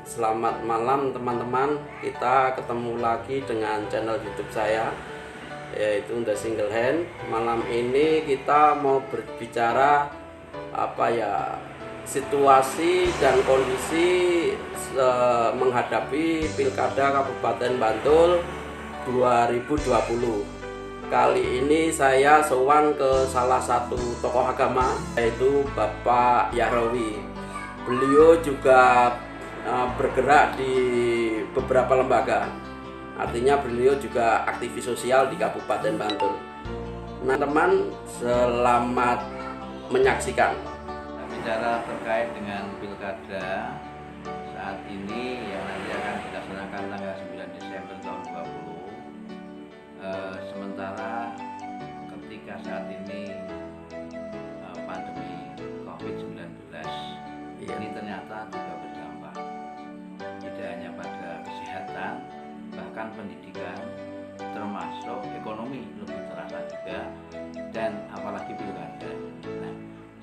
Selamat malam teman-teman. Kita ketemu lagi dengan channel YouTube saya, yaitu The Single Hand. Malam ini kita mau berbicara situasi dan kondisi menghadapi Pilkada Kabupaten Bantul 2020. Kali ini saya sowan ke salah satu tokoh agama, yaitu Bapak Yahrowi. Beliau juga bergerak di beberapa lembaga, artinya beliau juga aktivis sosial di Kabupaten Bantul. Nah teman, selamat menyaksikan. Bicara terkait dengan pilkada saat ini yang nanti akan kita laksanakan tanggal 9 Desember tahun 2020. Sementara ketika saat ini pandemi COVID-19 ini ternyata juga berdampak tidak hanya pada kesehatan, bahkan pendidikan, termasuk ekonomi lebih terasa juga, dan apalagi pilkada. Nah,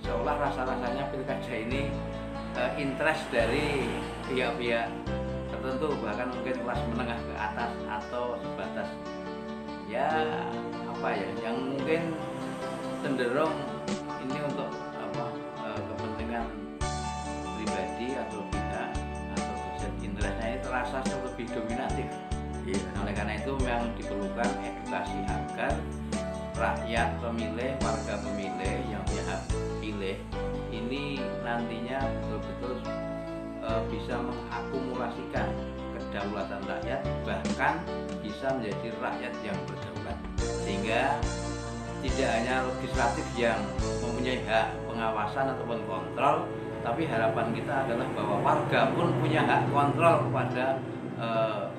seolah rasa-rasanya pilkada ini interest dari pihak-pihak tertentu, bahkan mungkin kelas menengah ke atas atau sebatas yang mungkin cenderung ini untuk kepentingan pribadi atau pihak atau interestnya ini terasa lebih dominatif. Oleh karena itu memang diperlukan edukasi agar rakyat pemilih, warga pemilih yang punya hak pilih ini nantinya betul-betul bisa mengakumulasikan kedaulatan rakyat, bahkan bisa menjadi rakyat yang berdaulat, sehingga tidak hanya legislatif yang mempunyai hak pengawasan ataupun kontrol, tapi harapan kita adalah bahwa warga pun punya hak kontrol kepada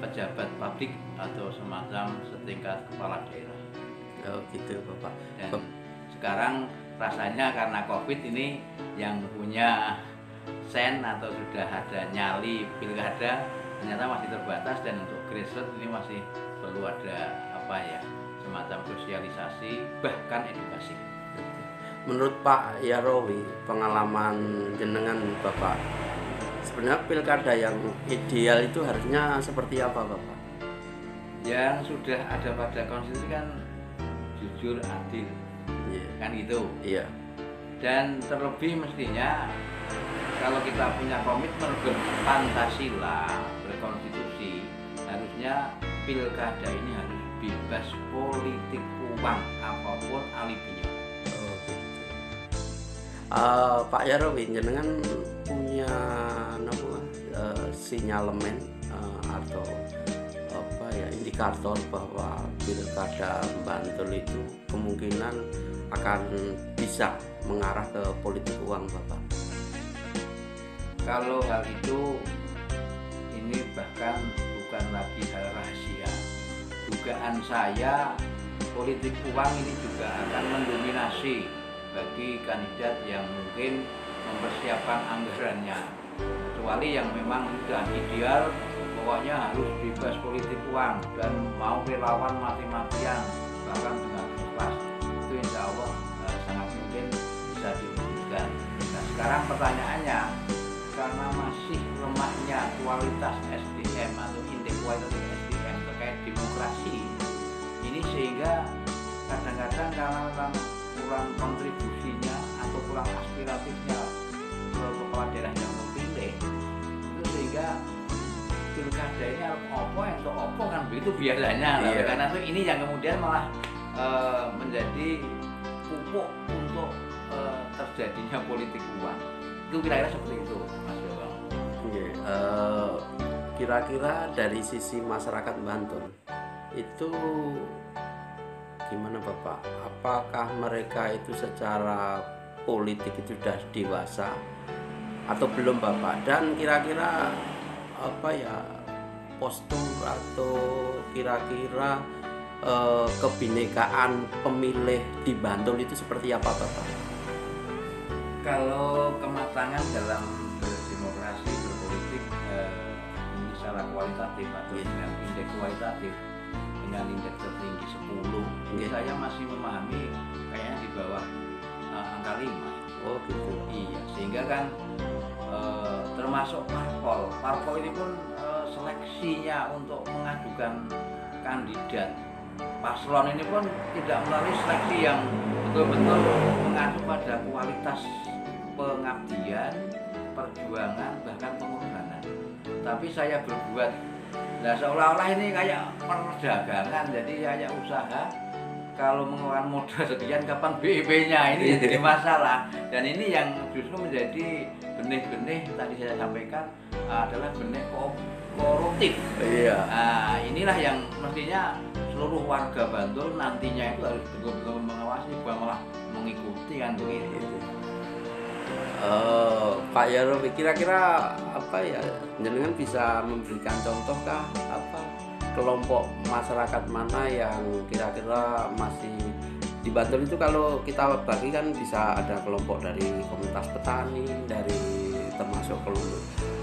pejabat publik atau semacam setingkat kepala daerah. Oh gitu Bapak. Dan sekarang rasanya karena COVID ini yang punya sen atau sudah ada nyali pilkada ternyata masih terbatas, dan untuk grassroots ini masih perlu ada semacam sosialisasi bahkan edukasi. Menurut Pak Yahrowi, pengalaman jenengan Bapak, sebenarnya pilkada yang ideal itu harusnya seperti apa Bapak? Yang sudah ada pada konstitusi kan jujur, adil, kan gitu. Iya. Dan terlebih mestinya kalau kita punya komitmen Pancasila, berkonstitusi, harusnya pilkada ini harus bebas politik uang apapun alibinya. Pak Yahrowi, jenengan punya sinyalemen atau indikator bahwa pilkada Bantul itu kemungkinan akan bisa mengarah ke politik uang Bapak? Kalau hal itu ini bahkan bukan lagi hal rahasia. Dugaan saya politik uang ini juga akan mendominasi bagi kandidat yang mungkin mempersiapkan anggarannya, kecuali yang memang sudah ideal pokoknya harus bebas politik uang dan mau relawan mati-matian bahkan dengan ikhlas, itu insya Allah sangat mungkin bisa diwujudkan. Nah sekarang pertanyaannya, karena masih lemahnya kualitas SDM atau indeks kualitas SDM terkait demokrasi ini, sehingga kadang-kadang karena memang kurang kontribusinya atau kurang aspiratifnya ke kepala daerah yang terpilih itu, sehingga pilkada ini untuk opo kan begitu biasanya. Karena itu ini yang kemudian malah menjadi pupuk untuk terjadinya politik uang. Itu kira-kira seperti itu Mas Bambang. Kira-kira dari sisi masyarakat Bantul itu gimana Bapak? Apakah mereka itu secara politik itu sudah dewasa atau belum Bapak? Dan kira-kira postur atau kira-kira kebinekaan pemilih di Bantul itu seperti apa Bapak? Kalau kematangan dalam berdemokrasi, berpolitik ini secara kualitatif atau dengan indeks kualitatif, dengan indeks tertinggi 10, saya masih memahami kayaknya di bawah angka 5. Oh gitu. Iya, sehingga kan termasuk parpol. Parpol ini pun seleksinya untuk mengajukan kandidat paslon ini pun tidak melalui seleksi yang betul-betul mengacu pada kualitas pengabdian, perjuangan, bahkan pengorbanan. Tapi saya berbuat, nah seolah-olah ini kayak perdagangan, jadi kayak usaha. Kalau mengeluarkan modal sekian, kapan BEP-nya ini jadi masalah. Dan ini yang justru menjadi benih-benih tadi saya sampaikan adalah benih koruptif. Iya. Nah, inilah yang mestinya seluruh warga Bantul nantinya itu harus betul-betul mengawasi, bukan malah mengikuti kan begitu. Pak Yarofi, kira-kira apa ya, jenengan bisa memberikan contohkah apa kelompok masyarakat mana yang kira-kira masih di Bantul itu? Kalau kita bagi kan bisa ada kelompok dari komunitas petani, dari termasuk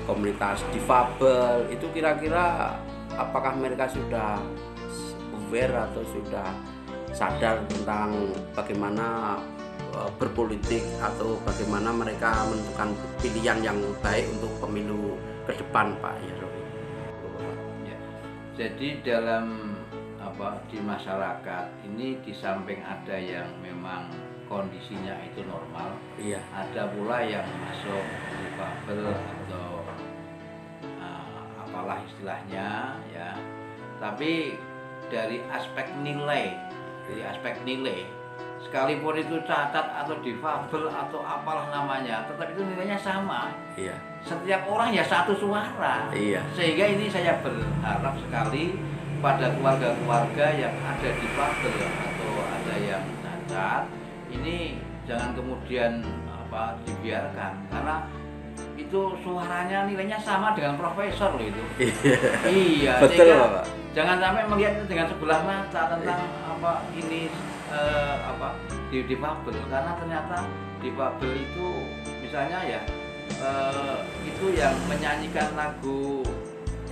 komunitas difabel, itu kira-kira apakah mereka sudah aware atau sudah sadar tentang bagaimana berpolitik atau bagaimana mereka menentukan pilihan yang baik untuk pemilu ke depan, Pak Yarofi? Ya. Jadi dalam di masyarakat ini, di samping ada yang memang kondisinya itu normal, Iya. ada pula yang masuk difabel atau apalah istilahnya ya. Tapi dari aspek nilai, sekalipun itu cacat atau difabel atau apalah namanya, tetap itu nilainya sama. Iya. Setiap orang ya satu suara. Iya. Sehingga ini saya berharap sekali pada keluarga-keluarga yang ada difabel atau ada yang cacat, ini jangan kemudian dibiarkan, karena itu suaranya nilainya sama dengan profesor loh itu. Iya. Betul, Pak. Jangan sampai melihat dengan sebelah mata tentang ini difabel, karena ternyata difabel itu misalnya ya itu yang menyanyikan lagu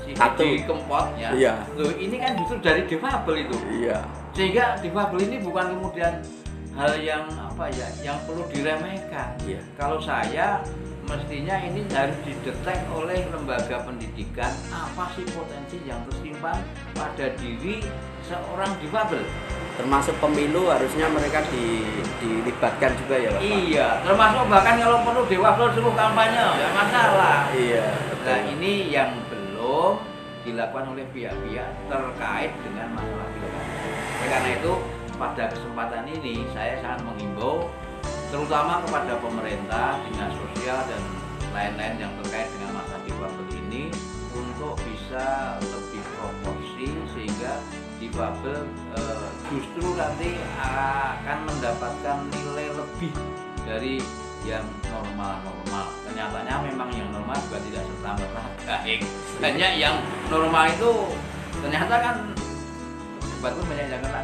si Didi Kempot ya. Iya. Loh, ini kan justru dari difabel itu. Iya. Sehingga difabel ini bukan kemudian hal yang yang perlu diremehkan. Iya. Kalau saya mestinya ini harus didetek oleh lembaga pendidikan, apa sih potensi yang tersimpan pada diri seorang difabel. Termasuk pemilu harusnya mereka dilibatkan juga ya, Pak? Iya, termasuk bahkan kalau perlu difabel suruh kampanye, nggak masalah. Iya. Nah ini yang belum dilakukan oleh pihak-pihak terkait dengan masalah pilkada. Karena itu pada kesempatan ini saya sangat menghimbau terutama kepada pemerintah, dinas sosial dan lain-lain yang terkait dengan masalah difabel ini untuk bisa lebih proporsi sehingga difabel justru nanti akan mendapatkan nilai lebih dari yang normal-normal. Ternyatanya memang yang normal juga tidak serta-merta baik. Banyak yang normal itu ternyata kan sebetulnya banyak yang kena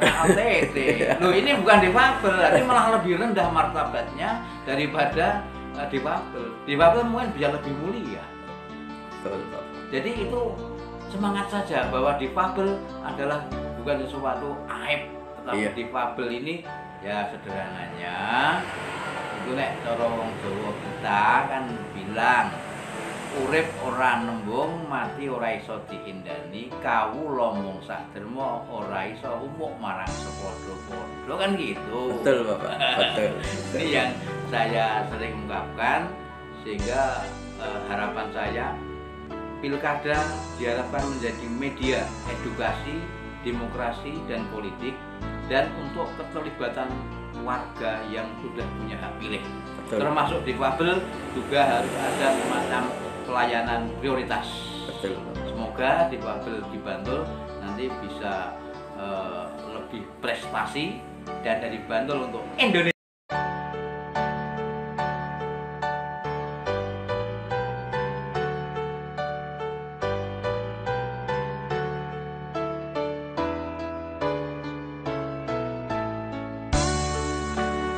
ATT. Loh, ini bukan difabel, ini malah lebih rendah martabatnya daripada difabel. Difabel mungkin bisa lebih mulia. Betul. Jadi itu semangat saja bahwa difabel adalah bukan sesuatu aib, tetapi difabel ini ya sederhananya itu nek cara wong Jawa kita kan bilang urip ora nembung, mati ora iso dihindani, kawula mung saderma ora iso umuk marang sepadha-padha, kan gitu. Betul, Bapak. Betul. Ini yang saya sering ungkapkan, sehingga harapan saya pilkada diharapkan menjadi media edukasi, demokrasi dan politik, dan untuk keterlibatan warga yang sudah punya hak pilih. Betul. Termasuk difabel juga harus ada semacam pelayanan prioritas. Betul. Semoga difabel di Bantul nanti bisa lebih prestasi dan dari Bantul untuk Indonesia.